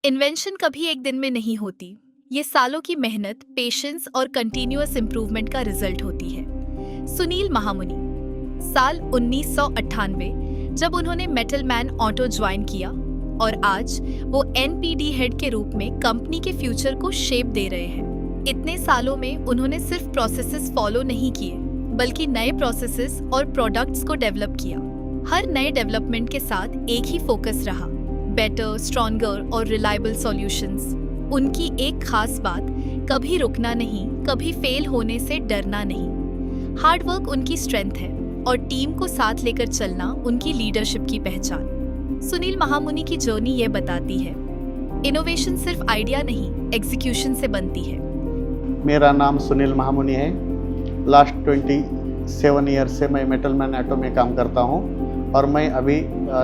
Invention कभी एक दिन में नहीं होती। ये सालों की मेहनत, पेशेंस और कंटिन्यूअस इम्प्रूवमेंट का रिजल्ट होती है। सुनील महामुनि, साल 1998 जब उन्होंने मेटल मैन ऑटो ज्वाइन किया और आज वो एनपीडी हेड के रूप में कंपनी के फ्यूचर को शेप दे रहे हैं। इतने सालों में उन्होंने सिर्फ प्रोसेसेस फॉलो नहीं किए, बल्कि नए प्रोसेसेस और प्रोडक्ट्स को डेवलप किया। हर नए डेवलपमेंट के साथ एक ही फोकस रहा, बेटर, स्ट्रॉन्गर और रिलायबल सॉल्यूशंस। उनकी एक खास बात, कभी रुकना नहीं, कभी फेल होने से डरना नहीं। हार्डवर्क उनकी स्ट्रेंथ है और टीम को साथ लेकर चलना उनकी लीडरशिप की पहचान। सुनील महामुनि की जर्नी ये बताती है, इनोवेशन सिर्फ आइडिया नहीं, एग्जीक्यूशन से बनती है। मेरा नाम सुनील महामुनि है। लास्ट 27 ईयर से मैं मेटल मैन ऑटो में काम करता हूँ और मैं अभी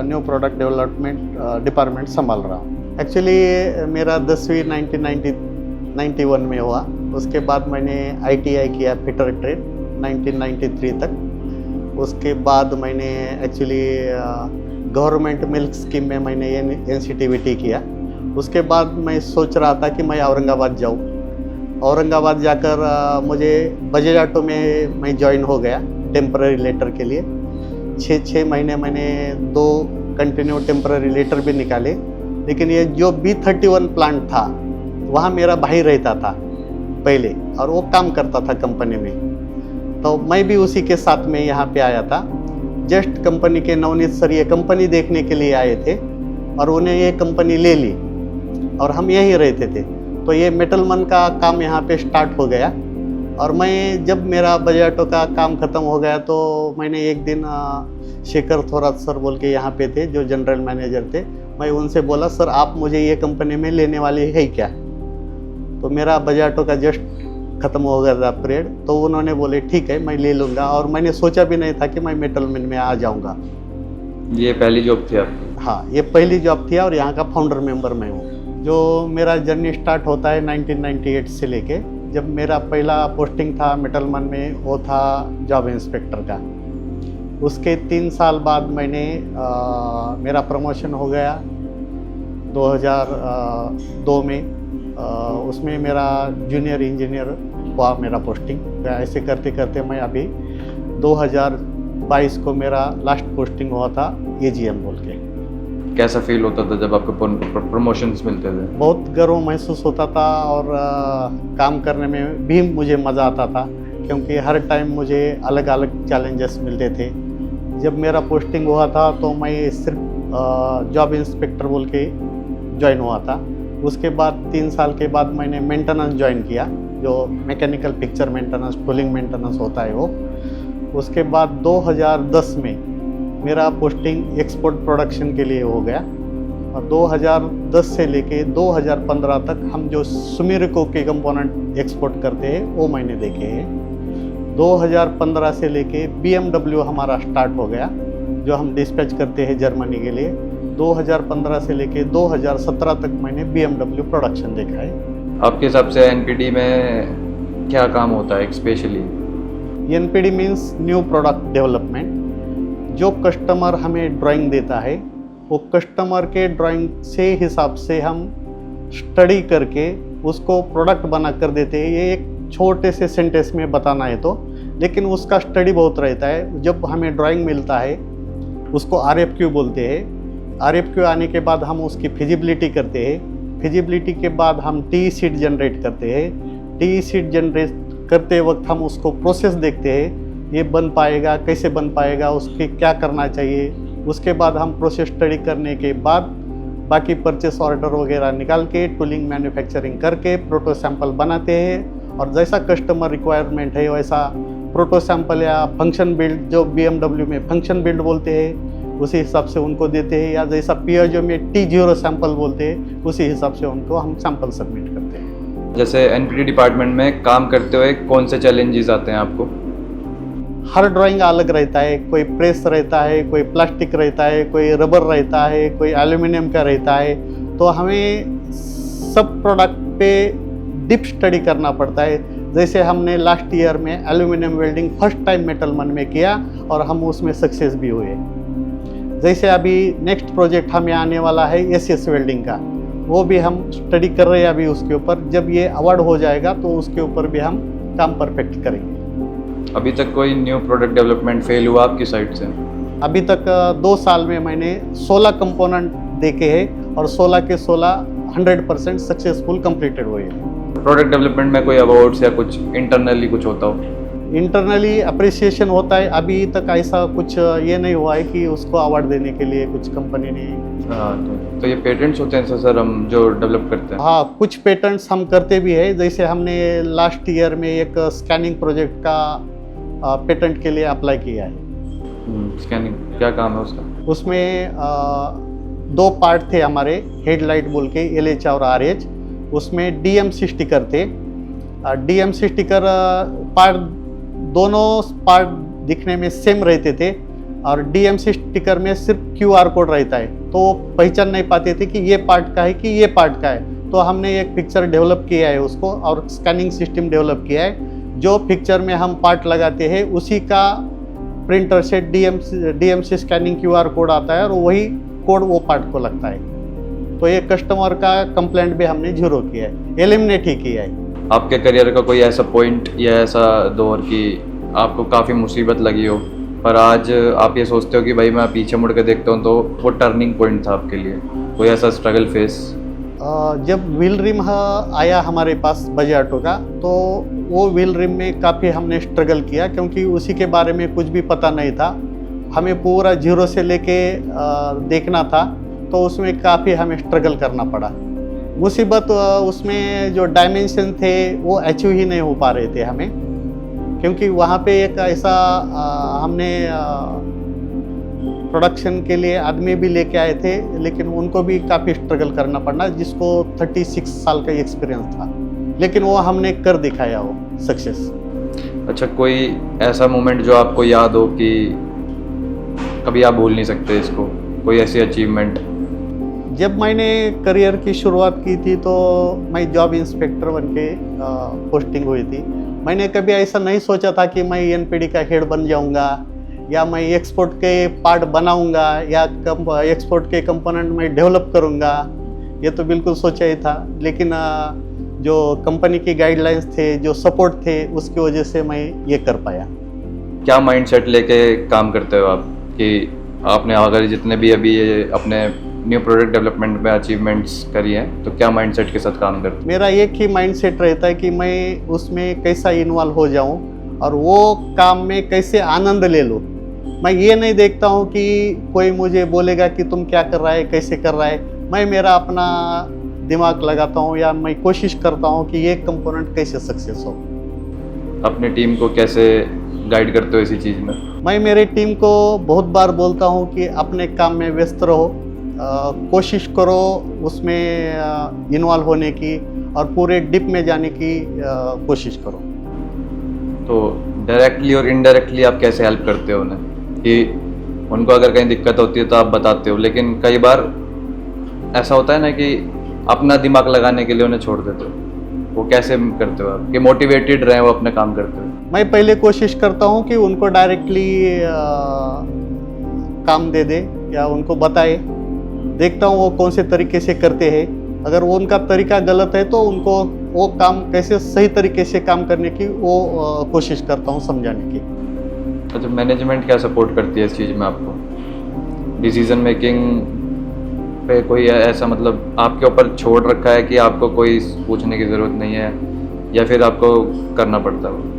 न्यू प्रोडक्ट डेवलपमेंट डिपार्टमेंट संभाल रहा हूँ। एक्चुअली मेरा 10वीं 1991 में हुआ। उसके बाद मैंने ITI किया फिटर ट्रेड 1993 तक। उसके बाद मैंने एक्चुअली गवर्नमेंट मिल्क स्कीम में मैंने NCTVT किया। उसके बाद मैं सोच रहा था कि मैं औरंगाबाद जाऊँ। औरंगाबाद जाकर मुझे बजाज ऑटो में मैं ज्वाइन हो गया टेम्पररी लेटर के लिए। 6 महीने मैंने 2 कंटिन्यू टेम्पररी लेटर भी निकाले। लेकिन ये जो B31 प्लांट था वहाँ मेरा भाई रहता था पहले और वो काम करता था कंपनी में, तो मैं भी उसी के साथ में यहाँ पे आया था। जस्ट कंपनी के नवनीत सर ये कंपनी देखने के लिए आए थे और उन्हें ये कंपनी ले ली और हम यहीं रहते थे। तो ये मेटल मन का काम यहाँ पे स्टार्ट हो गया और मैं जब मेरा बजाज ऑटो का काम ख़त्म हो गया तो मैंने एक दिन शेखर थोरात सर बोल के यहाँ पे थे जो जनरल मैनेजर थे। मैं उनसे बोला, सर आप मुझे ये कंपनी में लेने वाले है क्या? तो मेरा बजाज ऑटो का जस्ट ख़त्म हो गया था पीरियड। तो उन्होंने बोले ठीक है मैं ले लूँगा और मैंने सोचा भी नहीं था कि मैं मेटल मैन में आ जाऊँगा। ये पहली जॉब थी आपकी? हाँ, ये पहली जॉब थी और यहाँ का फाउंडर मेंबर मैं हूँ। जो मेरा जर्नी स्टार्ट होता है 1998 से लेके, जब मेरा पहला पोस्टिंग था मेटल मैन में वो था जॉब इंस्पेक्टर का। उसके 3 साल बाद मैंने मेरा प्रमोशन हो गया 2002 में। उसमें मेरा जूनियर इंजीनियर हुआ मेरा पोस्टिंग। ऐसे करते करते मैं अभी 2022 को मेरा लास्ट पोस्टिंग हुआ था AGM बोल के। कैसा फील होता था जब आपको प्रमोशंस मिलते थे? बहुत गर्व महसूस होता था और काम करने में भी मुझे मज़ा आता था, क्योंकि हर टाइम मुझे अलग अलग चैलेंजेस मिलते थे। जब मेरा पोस्टिंग हुआ था तो मैं सिर्फ जॉब इंस्पेक्टर बोल के ज्वाइन हुआ था। उसके बाद 3 साल के बाद मैंने मेंटेनेंस ज्वाइन किया, जो mechanical picture maintenance, tooling maintenance होता है वो। उसके बाद 2010 में मेरा पोस्टिंग एक्सपोर्ट प्रोडक्शन के लिए हो गया और 2010 से लेके 2015 तक हम जो सुमिरको के कंपोनेंट एक्सपोर्ट करते हैं वो मैंने देखे हैं। 2015 से लेके BMW हमारा स्टार्ट हो गया, जो हम डिस्पैच करते हैं जर्मनी के लिए। 2015 से लेके 2017 तक मैंने BMW प्रोडक्शन देखा है। आपके हिसाब से NPD में क्या काम होता है specially? NPD means new product development. जो कस्टमर हमें ड्राइंग देता है वो कस्टमर के ड्राइंग से हिसाब से हम स्टडी करके उसको प्रोडक्ट बना कर देते हैं। ये एक छोटे से सेंटेंस में बताना है तो, लेकिन उसका स्टडी बहुत रहता है। जब हमें ड्राइंग मिलता है उसको RFQ बोलते हैं। RFQ आने के बाद हम उसकी फिजिबिलिटी करते हैं। फिजिबिलिटी के बाद हम TE शीट जनरेट करते हैं। TE शीट जनरेट करते वक्त हम उसको प्रोसेस देखते हैं, ये बन पाएगा, कैसे बन पाएगा, उसके क्या करना चाहिए। उसके बाद हम प्रोसेस स्टडी करने के बाद बाकी परचेस ऑर्डर वगैरह निकाल के टूलिंग मैन्युफैक्चरिंग करके प्रोटो सैंपल बनाते हैं और जैसा कस्टमर रिक्वायरमेंट है वैसा प्रोटो सैंपल या फंक्शन बिल्ड, जो BMW में फंक्शन बिल्ड बोलते हैं, उसी हिसाब से उनको देते हैं, या जैसा Piaggio में T0 सैंपल बोलते हैं उसी हिसाब से उनको हम सैंपल सबमिट करते हैं। जैसे NPD डिपार्टमेंट में काम करते हुए कौन से चैलेंजेस आते हैं आपको? हर ड्राइंग अलग रहता है। कोई प्रेस रहता है, कोई प्लास्टिक रहता है, कोई रबर रहता है, कोई एल्यूमिनियम का रहता है। तो हमें सब प्रोडक्ट पे डीप स्टडी करना पड़ता है। जैसे हमने लास्ट ईयर में aluminium welding first time metal मन में किया और हम उसमें सक्सेस भी हुए। जैसे अभी नेक्स्ट प्रोजेक्ट हमें आने वाला है SS वेल्डिंग का, वो भी हम स्टडी कर रहे हैं अभी उसके ऊपर। जब ये अवार्ड हो जाएगा तो उसके ऊपर भी हम काम परफेक्ट करेंगे। अभी तक कोई न्यू प्रोडक्ट डेवलपमेंट फेल हुआ आपकी साइड से? अभी तक 2 साल में मैंने 16 कंपोनेंट देखे हैं और 16 के 16 100% सक्सेसफुल कंप्लीटेड हुए हैं। प्रोडक्ट डेवलपमेंट में कोई अवार्ड्स या कुछ इंटरनली कुछ होता हो? इंटरनली अप्रिसिएशन होता है, अभी तक ऐसा कुछ ये नहीं हुआ है कि उसको अवार्ड देने के लिए कुछ कंपनी ने। हाँ, तो ये पेटेंट्स होते हैं सर हम जो डेवलप करते हैं? हाँ, कुछ पेटेंट्स हम करते भी है। जैसे हमने लास्ट ईयर में एक स्कैनिंग प्रोजेक्ट का पेटेंट के लिए अप्लाई किया है। स्कैनिंग क्या काम है उसका? उसमें 2 पार्ट थे हमारे, हेडलाइट बोल के LH और RH। उसमें DMC स्टिकर थे। DMC स्टिकर पार्ट, दोनों पार्ट दिखने में सेम रहते थे और DMC स्टिकर में सिर्फ QR कोड रहता है, तो पहचान नहीं पाते थे कि ये पार्ट का है कि ये पार्ट का है। तो हमने एक पिक्चर डेवलप किया है उसको और स्कैनिंग सिस्टम डेवलप किया है। जो पिक्चर में हम पार्ट लगाते हैं उसी का प्रिंटर से DMC स्कैनिंग QR कोड आता है और वही कोड वो पार्ट को लगता है। तो ये कस्टमर का कंप्लेंट भी हमने 0 किया है, एलिमिनेट ही किया है। आपके करियर का कोई ऐसा पॉइंट या ऐसा दौर कि आपको काफ़ी मुसीबत लगी हो पर आज आप ये सोचते हो कि भाई मैं पीछे मुड़ के देखता हूँ तो वो टर्निंग पॉइंट था आपके लिए? कोई ऐसा स्ट्रगल फेस? जब व्हील रिम आया हमारे पास बजाज ऑटो का, तो वो व्हील रिम में काफ़ी हमने स्ट्रगल किया क्योंकि उसी के बारे में कुछ भी पता नहीं था। हमें पूरा 0 से लेके देखना था, तो उसमें काफ़ी हमें स्ट्रगल करना पड़ा। मुसीबत उसमें जो डायमेंशन थे वो अचीव ही नहीं हो पा रहे थे हमें, क्योंकि वहाँ पे एक ऐसा हमने प्रोडक्शन के लिए आदमी भी लेके आए थे, लेकिन उनको भी काफ़ी स्ट्रगल करना पड़ा, जिसको 36 साल का एक्सपीरियंस था, लेकिन वो हमने कर दिखाया वो सक्सेस। अच्छा, कोई ऐसा मोमेंट जो आपको याद हो कि कभी आप भूल नहीं सकते इसको, कोई ऐसी अचीवमेंट? जब मैंने करियर की शुरुआत की थी तो मैं जॉब इंस्पेक्टर बन के पोस्टिंग हुई थी। मैंने कभी ऐसा नहीं सोचा था कि मैं NPD का हेड बन जाऊंगा या मैं एक्सपोर्ट के पार्ट बनाऊंगा या एक्सपोर्ट के कंपोनेंट में डेवलप करूंगा, ये तो बिल्कुल सोचा ही था। लेकिन जो कंपनी की गाइडलाइंस थे, जो सपोर्ट थे, उसकी वजह से मैं ये कर पाया। क्या माइंडसेट लेके काम करते हो आप कि आपने अगर जितने भी अभी ये अपने न्यू प्रोडक्ट डेवलपमेंट में अचीवमेंट्स करी हैं तो क्या माइंडसेट के साथ काम करते हैं? मेरा एक ही माइंडसेट रहता है कि मैं उसमें कैसा इन्वॉल्व हो जाऊं और वो काम में कैसे आनंद ले लूं। मैं ये नहीं देखता हूं कि कोई मुझे बोलेगा कि तुम क्या कर रहा है, कैसे कर रहा है। मैं मेरा अपना दिमाग लगाता हूं या मैं कोशिश करता हूं कि ये कंपोनेंट कैसे सक्सेस हो। अपनी टीम को कैसे गाइड करते हो इसी चीज़ में? मैं मेरे टीम को बहुत बार बोलता हूं कि अपने काम में व्यस्त रहो, कोशिश करो उसमें इन्वॉल्व होने की और पूरे डिप में जाने की कोशिश करो। तो डायरेक्टली और इनडायरेक्टली आप कैसे हेल्प करते हो उन्हें कि उनको अगर कहीं दिक्कत होती है तो आप बताते हो, लेकिन कई बार ऐसा होता है ना कि अपना दिमाग लगाने के लिए उन्हें छोड़ देते हो, वो कैसे करते हो आप कि मोटिवेटेड रहें वो अपने काम करते हो? मैं पहले कोशिश करता हूँ कि उनको डायरेक्टली काम दे दे या उनको बताए, देखता हूँ वो कौन से तरीके से करते हैं। अगर वो उनका तरीका गलत है तो उनको वो काम कैसे सही तरीके से काम करने की वो कोशिश करता हूँ समझाने की। अच्छा, मैनेजमेंट क्या सपोर्ट करती है इस चीज़ में आपको? डिसीजन मेकिंग पे कोई ऐसा मतलब आपके ऊपर छोड़ रखा है कि आपको कोई पूछने की ज़रूरत नहीं है या फिर आपको करना पड़ता है?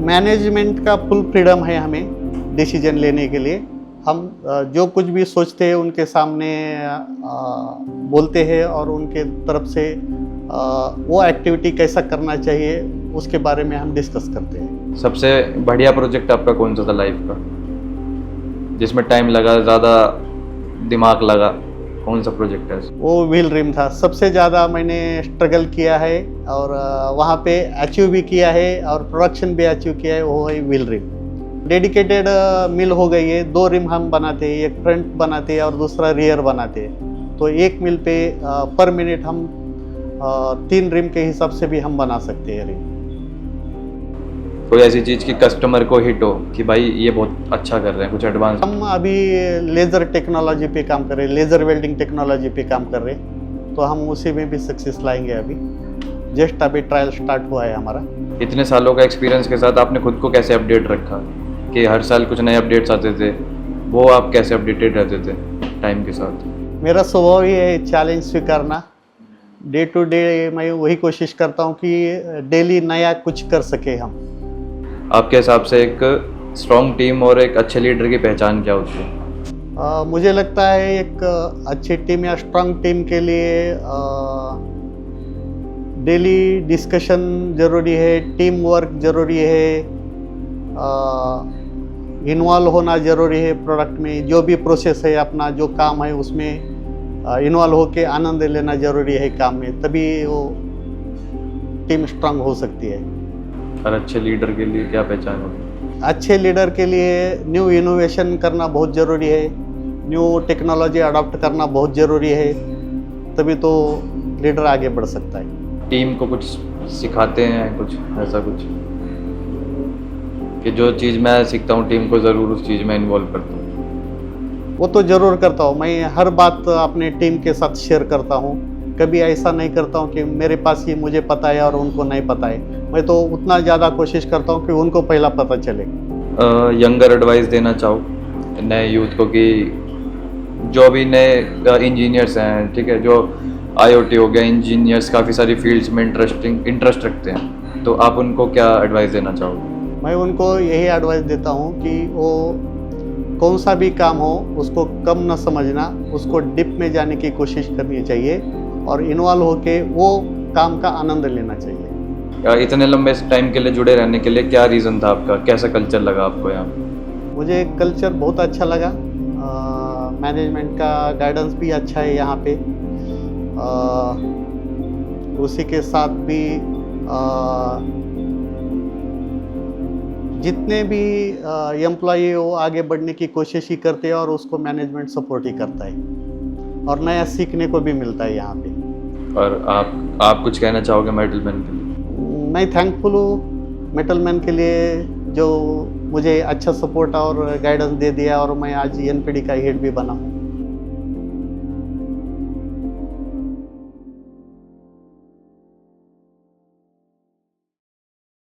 मैनेजमेंट का फुल फ्रीडम है हमें डिसीजन लेने के लिए। हम जो कुछ भी सोचते हैं उनके सामने बोलते हैं और उनके तरफ से वो एक्टिविटी कैसा करना चाहिए उसके बारे में हम डिस्कस करते हैं। सबसे बढ़िया प्रोजेक्ट आपका कौन सा था लाइफ का, जिसमें टाइम लगा, ज़्यादा दिमाग लगा? कौन सा प्रोजेक्ट है? वो व्हील रिम था। सबसे ज़्यादा मैंने स्ट्रगल किया है और वहाँ पे अचीव भी किया है और प्रोडक्शन भी अचीव किया है, वो है व्हील रिम। डेडिकेटेड मिल हो गई है, 2 रिम हम बनाते हैं, एक फ्रंट बनाते हैं और दूसरा रियर बनाते हैं। तो एक मिल पे पर मिनट हम 3 रिम के हिसाब से भी हम बना सकते हैं रिम। कोई ऐसी चीज़ की कस्टमर को हिट हो कि भाई ये बहुत अच्छा कर रहे हैं, कुछ एडवांस? हम अभी लेज़र टेक्नोलॉजी पे काम कर रहे हैं, लेज़र वेल्डिंग टेक्नोलॉजी पे काम कर रहे हैं। तो हम उसी में भी सक्सेस लाएंगे। अभी जस्ट अभी ट्रायल स्टार्ट हुआ है हमारा। इतने सालों का एक्सपीरियंस के साथ आपने खुद को कैसे अपडेट रखा कि हर साल कुछ नए अपडेट्स आते थे, वो आप कैसे अपडेटेड रहते थे टाइम के साथ? मेरा स्वभाव ही है चैलेंज स्वीकारना। डे टू डे मैं वही कोशिश करता हूँ कि डेली नया कुछ कर सके हम। आपके हिसाब से एक स्ट्रॉन्ग टीम और एक अच्छे लीडर की पहचान क्या होती है? मुझे लगता है एक अच्छी टीम या स्ट्रांग टीम के लिए डेली डिस्कशन ज़रूरी है, टीम वर्क ज़रूरी है, इन्वॉल्व होना ज़रूरी है प्रोडक्ट में। जो भी प्रोसेस है अपना जो काम है उसमें इन्वॉल्व होकर आनंद लेना ज़रूरी है काम में, तभी वो टीम स्ट्रांग हो सकती है। और अच्छे लीडर के लिए क्या पहचान होगी? अच्छे लीडर के लिए न्यू इनोवेशन करना बहुत ज़रूरी है, न्यू टेक्नोलॉजी अडॉप्ट करना बहुत ज़रूरी है, तभी तो लीडर आगे बढ़ सकता है। टीम को कुछ सिखाते हैं, कुछ ऐसा कुछ कि जो चीज़ मैं सीखता हूँ टीम को ज़रूर उस चीज़ में इन्वॉल्व करता हूँ? वो तो ज़रूर करता हूँ, मैं हर बात अपने टीम के साथ शेयर करता हूँ। कभी ऐसा नहीं करता हूँ कि मेरे पास ही मुझे पता है और उनको नहीं पता है। मैं तो उतना ज़्यादा कोशिश करता हूँ कि उनको पहला पता चले। यंगर एडवाइस देना चाहो नए यूथ को कि जो भी नए इंजीनियर्स हैं, ठीक है, जो IoT हो गया, इंजीनियर्स काफ़ी सारी फील्ड्स में इंटरेस्ट रखते हैं, तो आप उनको क्या एडवाइस देना चाहोगे? मैं उनको यही एडवाइस देता हूँ कि वो कौन सा भी काम हो उसको कम न समझना, उसको डिप में जाने की कोशिश करनी चाहिए और इन्वॉल्व होके वो काम का आनंद लेना चाहिए। इतने लंबे टाइम के लिए जुड़े रहने के लिए क्या रीज़न था आपका? कैसा कल्चर लगा आपको यहाँ? मुझे कल्चर बहुत अच्छा लगा, मैनेजमेंट का गाइडेंस भी अच्छा है यहाँ पे, उसी के साथ भी जितने भी एम्प्लॉई वो आगे बढ़ने की कोशिश ही करते हैं और उसको मैनेजमेंट सपोर्ट ही करता है और नया सीखने को भी मिलता है यहाँ पे। और आप कुछ कहना चाहोगे मेटलमैन के लिए? मैं थैंकफुल हूँ मेटलमैन के लिए जो मुझे अच्छा सपोर्ट और गाइडेंस दे दिया और मैं आज NPD का हेड भी बना हूँ।